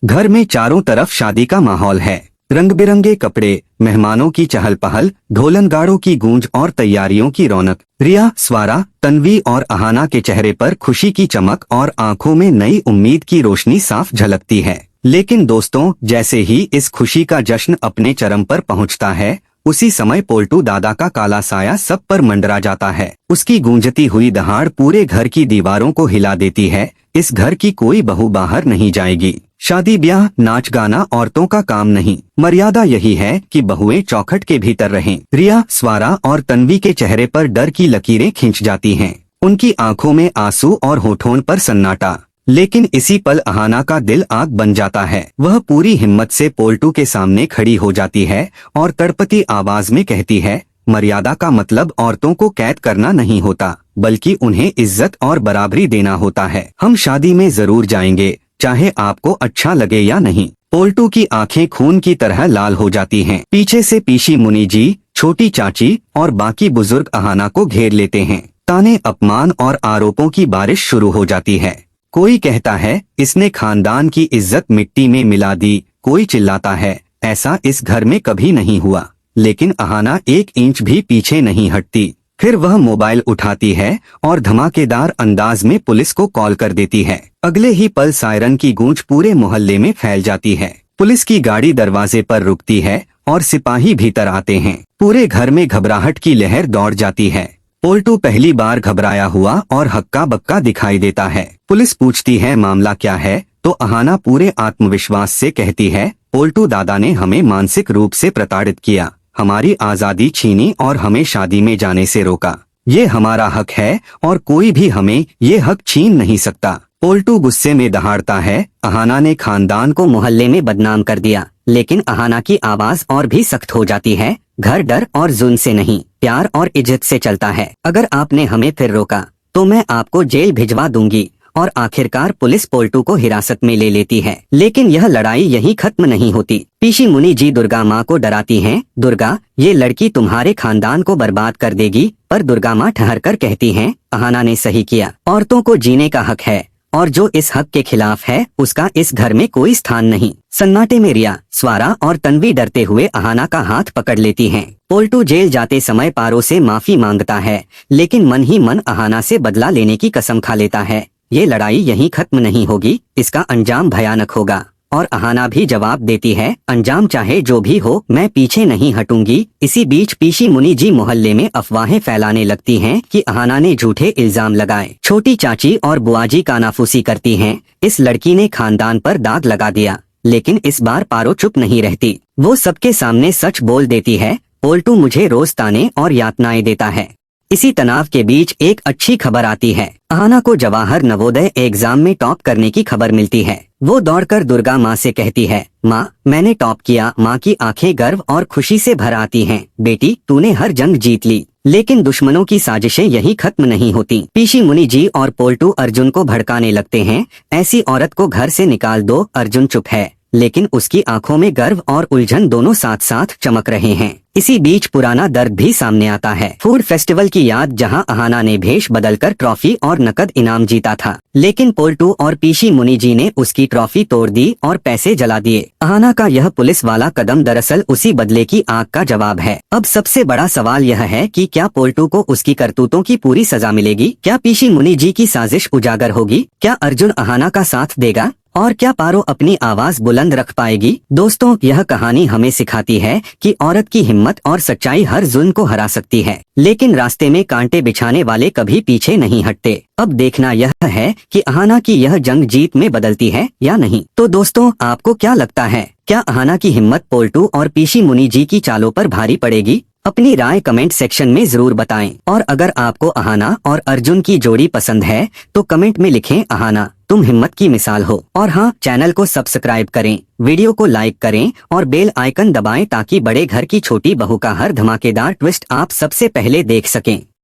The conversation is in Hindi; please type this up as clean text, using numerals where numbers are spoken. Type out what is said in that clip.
घर में चारों तरफ शादी का माहौल है। रंग बिरंगे कपड़े, मेहमानों की चहल पहल, ढोलन गाड़ों की गूंज और तैयारियों की रौनक। रिया, स्वारा, तन्वी और अहाना के चेहरे पर खुशी की चमक और आंखों में नई उम्मीद की रोशनी साफ झलकती है। लेकिन दोस्तों, जैसे ही इस खुशी का जश्न अपने चरम पर पहुंचता है, उसी समय पोल्टू दादा का काला साया सब पर मंडरा जाता है। उसकी गूंजती हुई दहाड़ पूरे घर की दीवारों को हिला देती है। इस घर की कोई बहू बाहर नहीं जाएगी। शादी ब्याह नाच गाना औरतों का काम नहीं। मर्यादा यही है कि बहुएं चौखट के भीतर रहें। रिया, स्वारा और तन्वी के चेहरे पर डर की लकीरें खिंच जाती हैं। उनकी आंखों में आंसू और होठों पर सन्नाटा। लेकिन इसी पल अहाना का दिल आग बन जाता है। वह पूरी हिम्मत से पोल्टू के सामने खड़ी हो जाती है और तड़पती आवाज में कहती है, मर्यादा का मतलब औरतों को कैद करना नहीं होता, बल्कि उन्हें इज्जत और बराबरी देना होता है। हम शादी में जरूर जाएंगे, चाहे आपको अच्छा लगे या नहीं। पोल्टू की आंखें खून की तरह लाल हो जाती हैं। पीछे से पीशी मुनि जी, छोटी चाची और बाकी बुजुर्ग अहाना को घेर लेते हैं। ताने, अपमान और आरोपों की बारिश शुरू हो जाती है। कोई कहता है, इसने खानदान की इज्जत मिट्टी में मिला दी। कोई चिल्लाता है, ऐसा इस घर में कभी नहीं हुआ। लेकिन अहाना एक इंच भी पीछे नहीं हटती। फिर वह मोबाइल उठाती है और धमाकेदार अंदाज में पुलिस को कॉल कर देती है। अगले ही पल सायरन की गूंज पूरे मोहल्ले में फैल जाती है। पुलिस की गाड़ी दरवाजे पर रुकती है और सिपाही भीतर आते हैं। पूरे घर में घबराहट की लहर दौड़ जाती है। पोल्टू पहली बार घबराया हुआ और हक्का बक्का दिखाई देता है। पुलिस पूछती है, मामला क्या है? तो अहाना पूरे आत्मविश्वास से कहती है, पोल्टू दादा ने हमें मानसिक रूप से प्रताड़ित किया, हमारी आजादी छीनी और हमें शादी में जाने से रोका। ये हमारा हक है और कोई भी हमें ये हक छीन नहीं सकता। पोल्टू गुस्से में दहाड़ता है, अहाना ने खानदान को मोहल्ले में बदनाम कर दिया। लेकिन अहाना की आवाज और भी सख्त हो जाती है, घर डर और जुल्म से नहीं, प्यार और इज्जत से चलता है। अगर आपने हमें फिर रोका तो मैं आपको जेल भिजवा दूंगी। और आखिरकार पुलिस पोल्टू को हिरासत में ले लेती है। लेकिन यह लड़ाई यहीं खत्म नहीं होती। पीशी मुनि जी दुर्गा माँ को डराती हैं, दुर्गा, ये लड़की तुम्हारे खानदान को बर्बाद कर देगी। पर दुर्गा माँ ठहर कर कहती हैं, अहाना ने सही किया। औरतों को जीने का हक है और जो इस हक के खिलाफ है उसका इस घर में कोई स्थान नहीं। सन्नाटे में रिया, स्वारा और तन्वी डरते हुए अहाना का हाथ पकड़ लेती हैं। पोल्टू जेल जाते समय पारो से माफी मांगता है, लेकिन मन ही मन अहाना से बदला लेने की कसम खा लेता है। ये लड़ाई यहीं खत्म नहीं होगी, इसका अंजाम भयानक होगा। और अहाना भी जवाब देती है, अंजाम चाहे जो भी हो, मैं पीछे नहीं हटूंगी। इसी बीच पीशी मुनि जी मोहल्ले में अफवाहें फैलाने लगती हैं कि अहाना ने झूठे इल्जाम लगाए। छोटी चाची और बुआजी कानाफूसी करती हैं, इस लड़की ने खानदान पर दाग लगा दिया। लेकिन इस बार पारो चुप नहीं रहती। वो सबके सामने सच बोल देती है, पोल्टू मुझे रोज ताने और यातनाएं देता है। इसी तनाव के बीच एक अच्छी खबर आती है। अहाना को जवाहर नवोदय एग्जाम में टॉप करने की खबर मिलती है। वो दौड़कर दुर्गा माँ से कहती है, माँ, मैंने टॉप किया। माँ की आंखें गर्व और खुशी से भर आती हैं। बेटी, तूने हर जंग जीत ली। लेकिन दुश्मनों की साजिशें यहीं खत्म नहीं होती। पीशी मुनि जी और पोल्टू अर्जुन को भड़काने लगते हैं, ऐसी औरत को घर से निकाल दो। अर्जुन चुप है, लेकिन उसकी आंखों में गर्व और उलझन दोनों साथ साथ चमक रहे हैं। इसी बीच पुराना दर्द भी सामने आता है। फूड फेस्टिवल की याद, जहां अहाना ने भेष बदलकर ट्रॉफी और नकद इनाम जीता था। लेकिन पोल्टू और पीशी मुनि जी ने उसकी ट्रॉफी तोड़ दी और पैसे जला दिए। अहाना का यह पुलिस वाला कदम दरअसल उसी बदले की आग का जवाब है। अब सबसे बड़ा सवाल यह है कि क्या पोल्टू को उसकी करतूतों की पूरी सजा मिलेगी? क्या पीशी मुनि जी की साजिश उजागर होगी? क्या अर्जुन अहाना का साथ देगा? और क्या पारो अपनी आवाज बुलंद रख पाएगी? दोस्तों, यह कहानी हमें सिखाती है कि औरत की हिम्मत और सच्चाई हर जुल्म को हरा सकती है। लेकिन रास्ते में कांटे बिछाने वाले कभी पीछे नहीं हटते। अब देखना यह है कि अहाना की यह जंग जीत में बदलती है या नहीं। तो दोस्तों, आपको क्या लगता है? क्या अहाना की हिम्मत पोल्टू और पीशी मुनि जी की चालों पर भारी पड़ेगी? अपनी राय कमेंट सेक्शन में जरूर बताएं। और अगर आपको अहाना और अर्जुन की जोड़ी पसंद है तो कमेंट में लिखें, अहाना, तुम हिम्मत की मिसाल हो। और हाँ, चैनल को सब्सक्राइब करें, वीडियो को लाइक करें और बेल आइकन दबाएं ताकि बड़े घर की छोटी बहू का हर धमाकेदार ट्विस्ट आप सबसे पहले देख सकें।